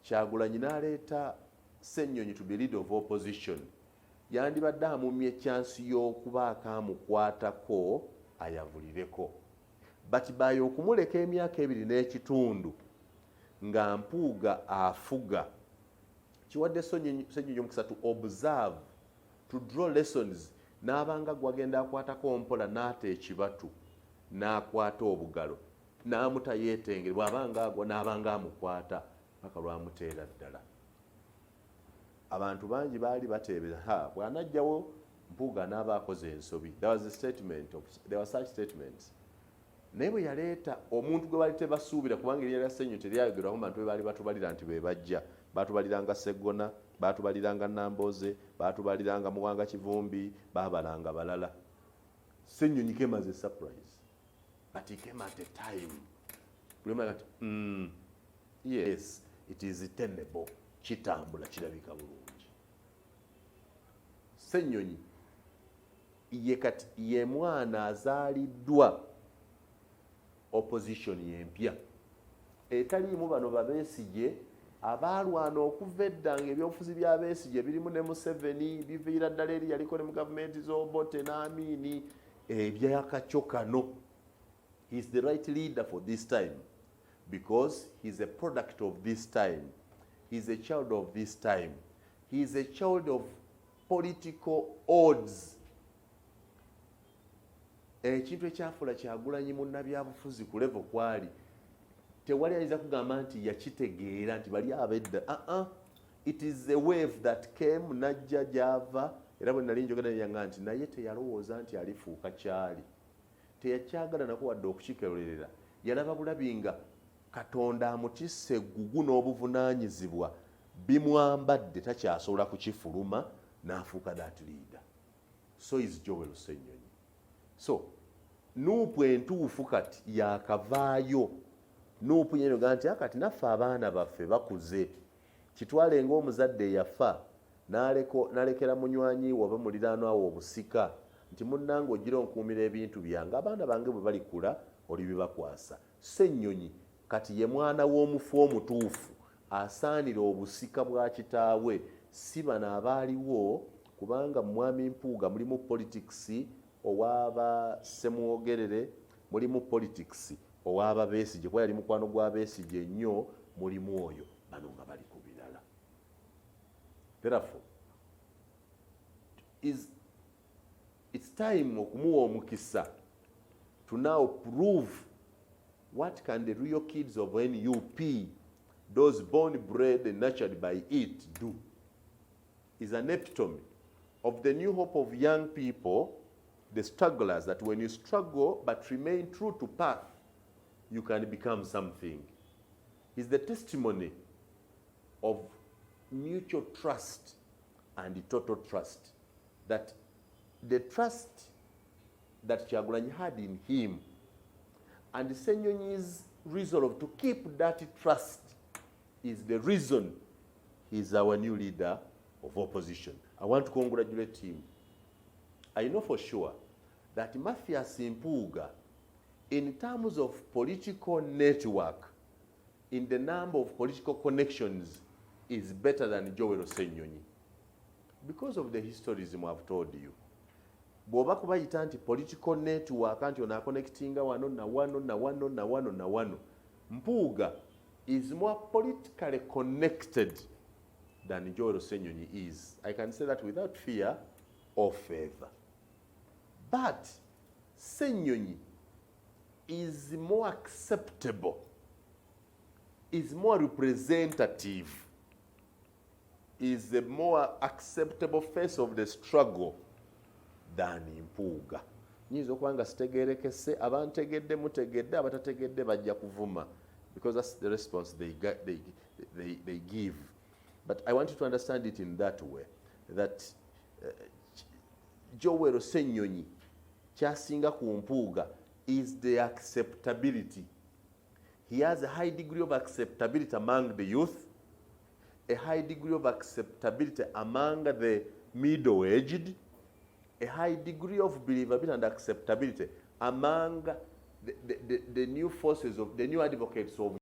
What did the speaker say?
Kyagulanyi n'aleeta Ssenyonyi to be leader of opposition, yandibadde amumye chance y'okubaako amukwatako ayavulireko. But by okumuleka emyaka 2 n'ekitundu nga Mpuuga afuga, kiwadde Ssenyonyi omukisa to observe, to draw lessons, n'abanga gwagenda akwatako mpola n'ata ekibatu n'akwata obugalo n'amuta yeetengere, bw'abanga agwa n'abanga amukwata paka lwamuteera ddala. Abantu bangi baali bateebera bw'anajjawo Mpuuga n'aba akoze ensobi. There were such statements. Naye bwe yaleeta omuntu gwe baali tebasuubira, kubanga erinnya lya Ssenyonyi teryayogerwamu mu bantu be baali batubalira nti be bajja. Baatubaliranga Sseggona, baatubaliranga Nambooze, baatubaliranga Muwanga Kivumbi, baabalanga balala. Ssenyonyi came as a surprise, but he came at a time. Yes, it is tenable. Kitambula kirabika bulungi. Ssenyonyi ye mwana azaaliddwa opposition y'empya etaliimu bano babeesigye abaalwana okuva edda ng'ebyobufuzi bya Besigye birimu ne Museveni, biviira ddala eri yaliko ne mu gavumenti z'Obote n'Amini, ebyakakyo kano. He is the right leader for this time because he is a product of this time. He is a child of this time. He is a child of political odds. Ekintu ekyafuula Kyagulanyi munnabyabufuzi ku level kwali tewali ayinza kugamba nti yakitegeera nti bali abedda. It is a wave that came, najja gyava, era bwe nali njogera neyaŋŋa nti naye teyalowooza nti alifuuka kyali. Teyakyagala nako wadde okukikeerera. Yalaba bulabi nga Katonda amutisse eggugu n'obuvunaanyizibwa bimwambadde, takyasobola kukifuluma, n'afuuka that leader. So is Joel Ssenyonyi. So nuupu entuufu kati yakavaayo. Nuupu yenoga nti akati naffe abaana baffe bakuze, kitwale ng'omuzadde yafa n'alekera munywanyi we oba muliraanwa we obusika nti munnange ogira onkuumira ebintu byange, abaana bange bwe balikula oli bibakwasa. Ssenyonyi kati ye mwana w'omufu omutuufu asaanira obusika bwa kitaawe, si bano abaaliwo, kubanga mwami Mpuuga mulimu politics owaaba Ssemwogerere, mulimu politics owaaba Besigye, kuba yali mukwano gwa Besigye nnyo, mulimu oyo, bano nga bali ku birala. Therefore, it's time okumuwa omukisa to now prove what can the real kids of NUP, those born, bred and nurtured by it, do. Is an epitome of the new hope of young people, the strugglers, that when you struggle but remain true to path, you can become something. Is the testimony of mutual trust and total trust. That the trust that Kyagulanyi had in him and Ssenyonyi's resolve to keep that trust is the reason he is our new leader of opposition. I want to congratulate him. I know for sure that Mathias Mpuuga, in terms of political network, in the number of political connections, is better than Joel Ssenyonyi. Because of the historism I've told you. Bw'oba kubayita nti political network nti ona connectinga wano na wano na wano na wano na wano, Mpuuga is more politically connected than Joel Ssenyonyi is. I can say that without fear or favor. But Ssenyonyi is more acceptable, is more representative, is a more acceptable face of the struggle than Mpuuga. Nyinza okuba nga sitegeerekese, abantegedde mutegedde, abatategedde bajja kuvuma, because that's the response they give. But I want you to understand it in that way, that Joel Ssenyonyi kyasinga ku Mpuuga is the acceptability. He has a high degree of acceptability among the youth, a high degree of acceptability among the middle-aged, a high degree of believability and acceptability among the new forces of the new advocates of